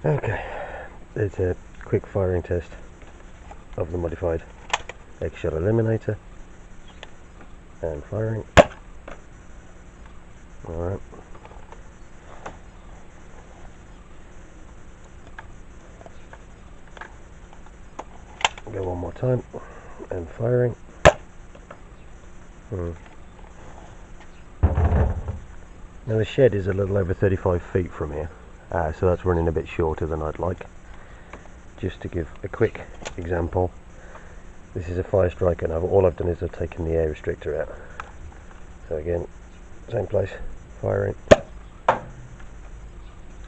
Okay, it's a quick firing test of the modified eggshell eliminator and firing. Alright. Go one more time and firing. Now the shed is a little over 35 feet from here, so that's running a bit shorter than I'd like. Just to give a quick example, this is a fire strike, and all I've done is I've taken the air restrictor out. So again, same place, firing.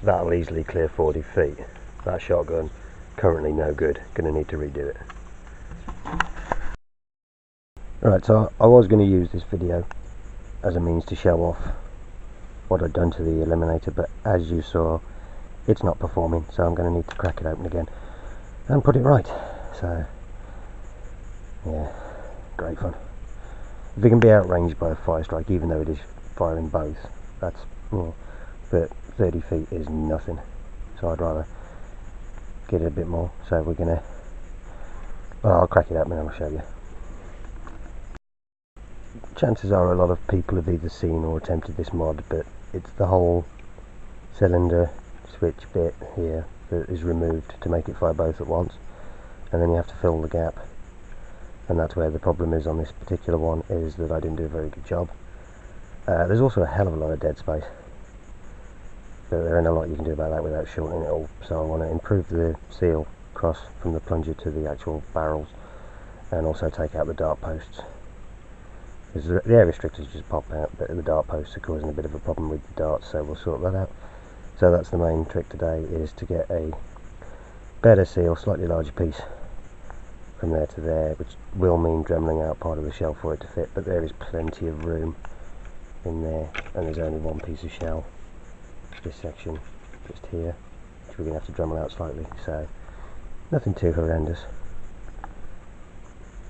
That'll easily clear 40 feet. That shotgun, currently no good, going to need to redo it. Alright, so I was going to use this video as a means to show off what I'd done to the Eliminator, but as you saw, it's not performing, so I'm going to need to crack it open again and put it right. So yeah, great fun. If it can be outranged by a fire strike, even though it is firing both, that's, but 30 feet is nothing, so I'd rather get it a bit more. So we're going to, well, I'll crack it open and I'll show you. Chances are a lot of people have either seen or attempted this mod, but it's the whole cylinder switch bit here that is removed to make it fire both at once, and then you have to fill the gap, and that's where the problem is on this particular one, is that I didn't do a very good job. There's also a hell of a lot of dead space, but there ain't a lot you can do about that without shortening it all, so I want to improve the seal across from the plunger to the actual barrels, and also take out the dart posts. Because the air restrictors just pop out, but the dart posts are causing a bit of a problem with the darts, so we'll sort that out. So that's the main trick today, is to get a better seal, slightly larger piece from there to there, which will mean dremeling out part of the shell for it to fit, but there is plenty of room in there, and there's only one piece of shell, this section just here, which we're going to have to dremel out slightly, so nothing too horrendous.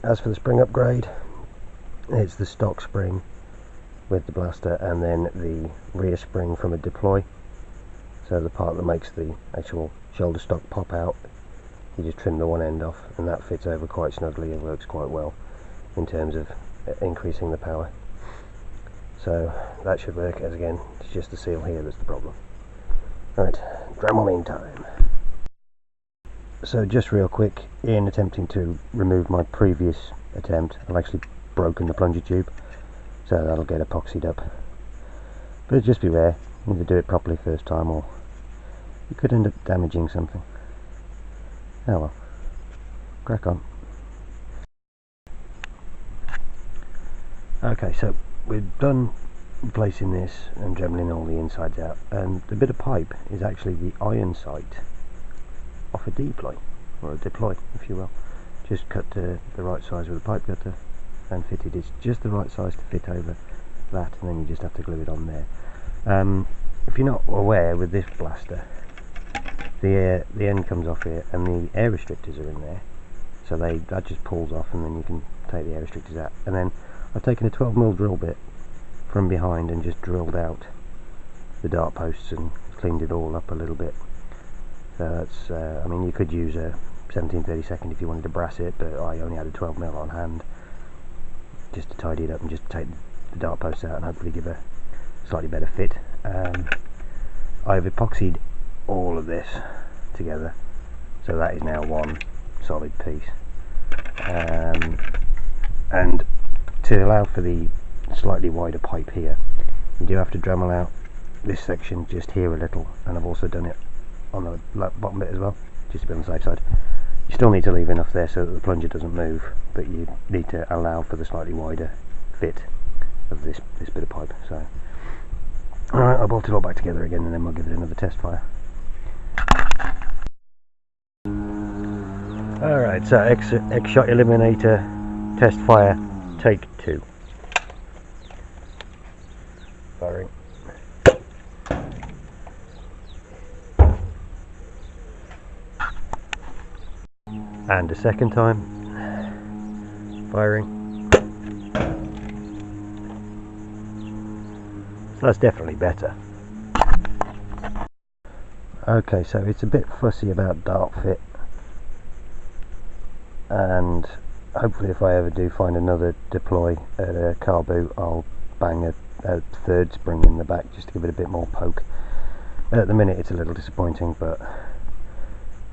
As for the spring upgrade, it's the stock spring with the blaster, and then the rear spring from a deploy, so the part that makes the actual shoulder stock pop out, you just trim the one end off, and that fits over quite snugly and works quite well in terms of increasing the power. So that should work, as again, it's just the seal here that's the problem. Right, dremeling time. So just real quick, in attempting to remove my previous attempt, I've actually broken the plunger tube, so that'll get epoxied up. But just beware, you need to do it properly first time, or you could end up damaging something. Oh well, crack on. Okay, so we're done replacing this and dremeling all the insides out, and the bit of pipe is actually the iron sight off a deploy, or a deploy if you will. Just cut the right size with a pipe cutter and fitted. It's just the right size to fit over that, and then you just have to glue it on there. If you're not aware, with this blaster, the end comes off here and the air restrictors are in there, so that just pulls off, and then you can take the air restrictors out. And then I've taken a 12mm drill bit from behind and just drilled out the dart posts and cleaned it all up a little bit. So that's, I mean, you could use a 1732 if you wanted to brass it, but I only had a 12mm on hand just to tidy it up and just take the dart posts out and hopefully give a slightly better fit. I've epoxied all of this together, so that is now one solid piece, and to allow for the slightly wider pipe here, you do have to dremel out this section just here a little, and I've also done it on the bottom bit as well, just to be on the safe side. You still need to leave enough there so that the plunger doesn't move, but you need to allow for the slightly wider fit of this bit of pipe. So alright, I'll bolt it all back together again, and then we'll give it another test fire. Alright, so X-Shot Eliminator test fire, take 2. Firing. And a second time, firing. So that's definitely better. Okay, so it's a bit fussy about dart fit, and hopefully if I ever do find another deploy at a car boot, I'll bang a third spring in the back just to give it a bit more poke. At the minute it's a little disappointing, but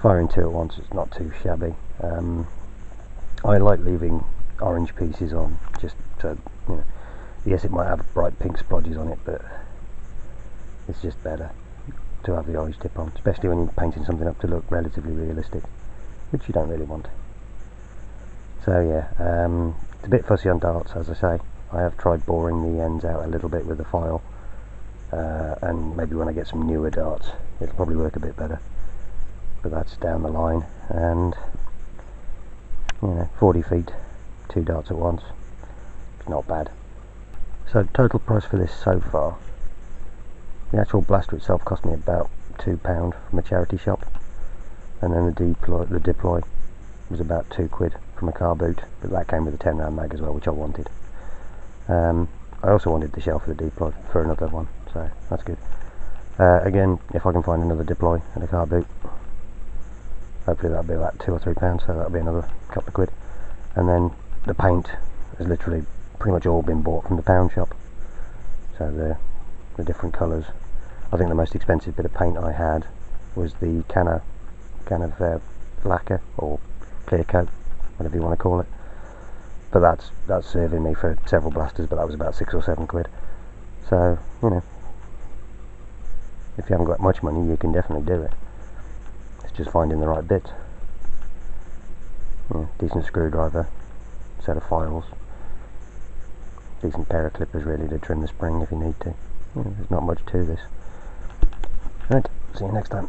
firing two at once, it's not too shabby. I like leaving orange pieces on, just to, you know, yes, it might have bright pink splodges on it, but it's just better to have the orange tip on, especially when you're painting something up to look relatively realistic, which you don't really want. So yeah, it's a bit fussy on darts, as I say. I have tried boring the ends out a little bit with a file, and maybe when I get some newer darts it'll probably work a bit better, but that's down the line. And you know, 40 feet, 2 darts at once, it's not bad. So total price for this so far, the actual blaster itself cost me about £2 from a charity shop, and then the deploy was about £2 from a car boot, but that came with a 10-round mag as well, which I wanted. I also wanted the shell for the deploy for another one, so that's good. Again, if I can find another deploy and a car boot, hopefully that'll be about £2 or £3, so that'll be another couple of quid. And then the paint has literally pretty much all been bought from the pound shop, so the different colours. I think the most expensive bit of paint I had was the can of lacquer or clear coat, whatever you want to call it, but that's serving me for several blasters, but that was about £6 or £7. So you know, if you haven't got much money, you can definitely do it. It's just finding the right bit. Yeah, decent screwdriver, set of files, decent pair of clippers really to trim the spring if you need to. Yeah, there's not much to this. Right, see you next time.